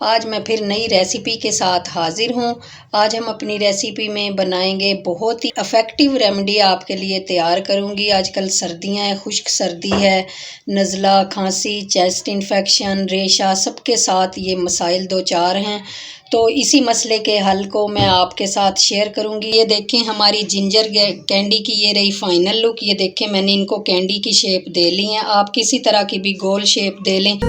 आज मैं फिर नई रेसिपी के साथ हाजिर हूँ। आज हम अपनी रेसिपी में बनाएंगे बहुत ही इफ़ेक्टिव रेमेडी आपके लिए तैयार करूँगी। आजकल सर्दियाँ हैं, खुश्क सर्दी है, नज़ला, खांसी, चेस्ट इन्फेक्शन, रेशा, सबके साथ ये मसाइल दो चार हैं। तो इसी मसले के हल को मैं आपके साथ शेयर करूंगी। ये देखें हमारी जिंजर कैंडी की ये रही फाइनल लुक। ये देखें मैंने इनको कैंडी की शेप दे ली है। आप किसी तरह की भी गोल शेप दे लें।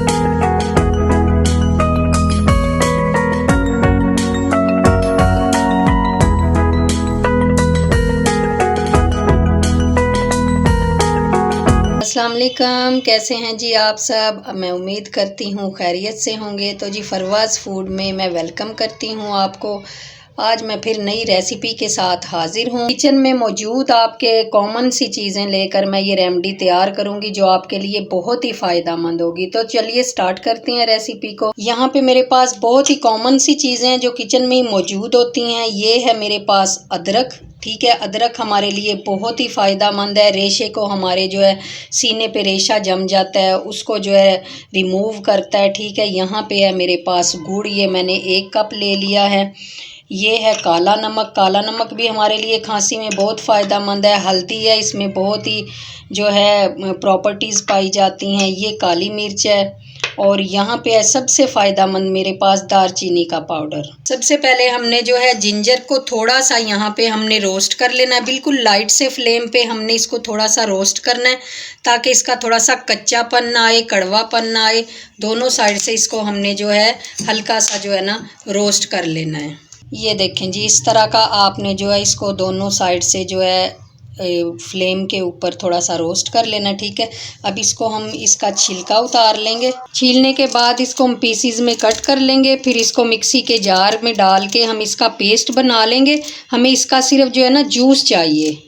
अस्सलाम वालेकुम, कैसे हैं जी आप सब। मैं उम्मीद करती हूँ खैरियत से होंगे। तो जी फरवाज़ फूड में मैं वेलकम करती हूँ आपको। आज मैं फिर नई रेसिपी के साथ हाजिर हूँ। किचन में मौजूद आपके कॉमन सी चीज़ें लेकर मैं ये रेमेडी तैयार करूँगी जो आपके लिए बहुत ही फ़ायदेमंद होगी। तो चलिए स्टार्ट करते हैं रेसिपी को। यहाँ पे मेरे पास बहुत ही कॉमन सी चीज़ें हैं जो किचन में ही मौजूद होती हैं। ये है मेरे पास अदरक। ठीक है, अदरक हमारे लिए बहुत ही फ़ायदेमंद है। रेशे को हमारे जो है सीने पे रेशा जम जाता है उसको जो है रिमूव करता है। ठीक है, यहाँ पे है मेरे पास गुड़, ये मैंने 1 कप ले लिया है। ये है काला नमक। काला नमक भी हमारे लिए खांसी में बहुत फ़ायदेमंद है। हल्दी है, इसमें बहुत ही जो है प्रॉपर्टीज़ पाई जाती हैं। ये काली मिर्च है और यहाँ पे है सबसे फ़ायदेमंद मेरे पास दालचीनी का पाउडर। सबसे पहले हमने जो है जिंजर को थोड़ा सा यहाँ पे हमने रोस्ट कर लेना है। बिल्कुल लाइट से फ्लेम पे हमने इसको थोड़ा सा रोस्ट करना है ताकि इसका थोड़ा सा कच्चापन ना आए, कड़वापन ना आए। दोनों साइड से इसको हमने जो है हल्का सा जो है ना रोस्ट कर लेना है। ये देखें जी, इस तरह का आपने जो है इसको दोनों साइड से जो है फ्लेम के ऊपर थोड़ा सा रोस्ट कर लेना। ठीक है, अब इसको हम इसका छिलका उतार लेंगे। छीलने के बाद इसको हम पीसीज में कट कर लेंगे। फिर इसको मिक्सी के जार में डाल के हम इसका पेस्ट बना लेंगे। हमें इसका सिर्फ जो है ना जूस चाहिए।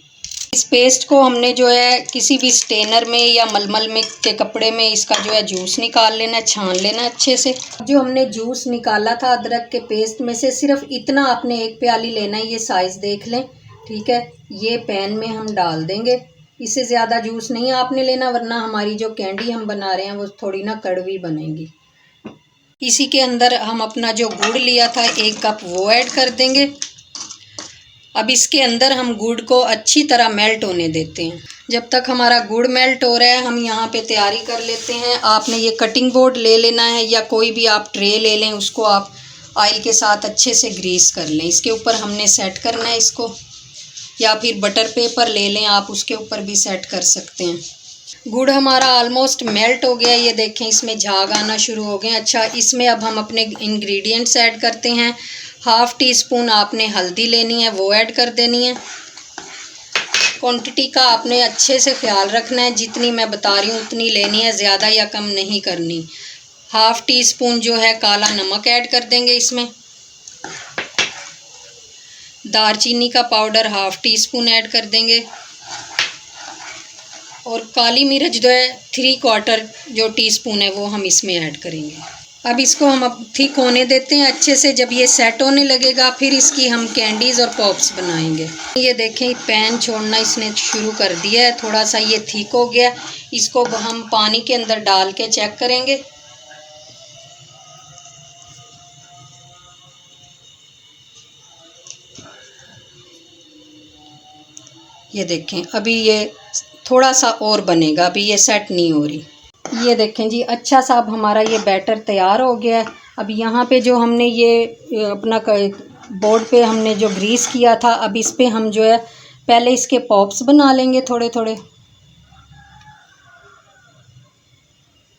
इस पेस्ट को हमने जो है किसी भी स्टेनर में या मलमल में के कपड़े में इसका जो है जूस निकाल लेना है, छान लेना है अच्छे से। जो हमने जूस निकाला था अदरक के पेस्ट में से सिर्फ इतना आपने 1 प्याली लेना है। ये साइज़ देख लें। ठीक है, ये पैन में हम डाल देंगे। इससे ज़्यादा जूस नहीं आपने लेना वरना हमारी जो कैंडी हम बना रहे हैं वो थोड़ी ना कड़वी बनेगी। इसी के अंदर हम अपना जो गुड़ लिया था 1 कप वो ऐड कर देंगे। अब इसके अंदर हम गुड़ को अच्छी तरह मेल्ट होने देते हैं। जब तक हमारा गुड़ मेल्ट हो रहा है हम यहाँ पे तैयारी कर लेते हैं। आपने ये कटिंग बोर्ड ले लेना है या कोई भी आप ट्रे ले लें, उसको आप ऑयल के साथ अच्छे से ग्रीस कर लें। इसके ऊपर हमने सेट करना है इसको, या फिर बटर पेपर ले लें आप, उसके ऊपर भी सेट कर सकते हैं। गुड़ हमारा ऑलमोस्ट मेल्ट हो गया। ये देखें इसमें झाग आना शुरू हो गए। अच्छा, इसमें अब हम अपने इंग्रेडिएंट्स ऐड करते हैं। 1/2 टीस्पून आपने हल्दी लेनी है, वो ऐड कर देनी है। क्वांटिटी का आपने अच्छे से ख्याल रखना है, जितनी मैं बता रही हूँ उतनी लेनी है, ज़्यादा या कम नहीं करनी। 1/2 टीस्पून जो है काला नमक ऐड कर देंगे इसमें। दालचीनी का पाउडर 1/2 टीस्पून ऐड कर देंगे और काली मिर्च जो है 3/4 जो टीस्पून है वो हम इसमें ऐड करेंगे। अब इसको हम अब थिक होने देते हैं अच्छे से। जब ये सेट होने लगेगा फिर इसकी हम कैंडीज़ और पॉप्स बनाएंगे। ये देखें पैन छोड़ना इसने शुरू कर दिया है, थोड़ा सा ये थिक हो गया। इसको हम पानी के अंदर डाल के चेक करेंगे। ये देखें अभी ये थोड़ा सा और बनेगा, अभी ये सेट नहीं हो रही। ये देखें जी, अच्छा सा अब हमारा ये बैटर तैयार हो गया है। अब यहाँ पे जो हमने ये अपना बोर्ड पे हमने जो ग्रीस किया था, अब इस पे हम जो है पहले इसके पॉप्स बना लेंगे थोड़े थोड़े।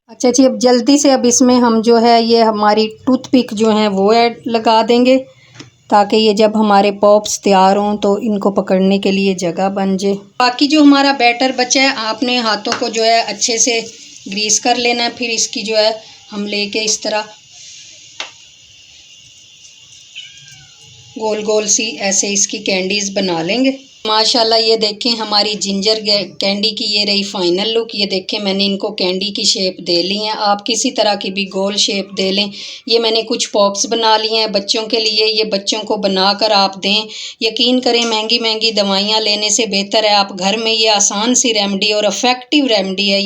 अच्छा जी, अब जल्दी से अब इसमें हम जो है ये हमारी टूथपिक जो है वो ऐड लगा देंगे ताकि ये जब हमारे पॉप्स तैयार हों तो इनको पकड़ने के लिए जगह बन जाए। बाकी जो हमारा बैटर बचा है आपने हाथों को जो है अच्छे से ग्रीस कर लेना है। फिर इसकी जो है हम लेके इस तरह गोल गोल सी ऐसे इसकी कैंडीज़ बना लेंगे। माशाल्लाह ये देखें हमारी जिंजर कैंडी की ये रही फाइनल लुक। ये देखें मैंने इनको कैंडी की शेप दे ली है। आप किसी तरह की भी गोल शेप दे लें। ये मैंने कुछ पॉप्स बना लिए हैं बच्चों के लिए। ये बच्चों को बनाकर आप दें। यकीन करें महंगी महंगी दवाइयाँ लेने से बेहतर है आप घर में ये आसान सी रेमेडी और इफ़ेक्टिव रेमेडी है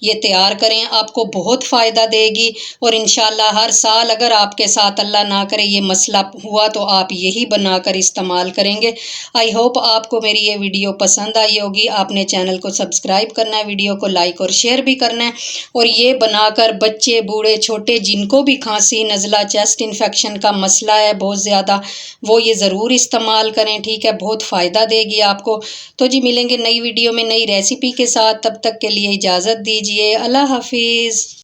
ये तैयार करें। आपको बहुत फ़ायदा देगी और इंशाल्लाह हर साल अगर आपके साथ अल्लाह ना करे ये मसला हुआ तो आप यही बनाकर इस्तेमाल करेंगे। आई होप आपको मेरी ये वीडियो पसंद आई होगी। आपने चैनल को सब्सक्राइब करना है, वीडियो को लाइक और शेयर भी करना है। और ये बनाकर बच्चे बूढ़े छोटे जिनको भी खांसी नज़ला चेस्ट इन्फेक्शन का मसला है बहुत ज़्यादा, वो ये ज़रूर इस्तेमाल करें। ठीक है, बहुत फ़ायदा देगी आपको। तो जी मिलेंगे नई वीडियो में नई रेसिपी के साथ। तब तक के लिए इजाज़त दीजिए। अल्लाह हाफिज़।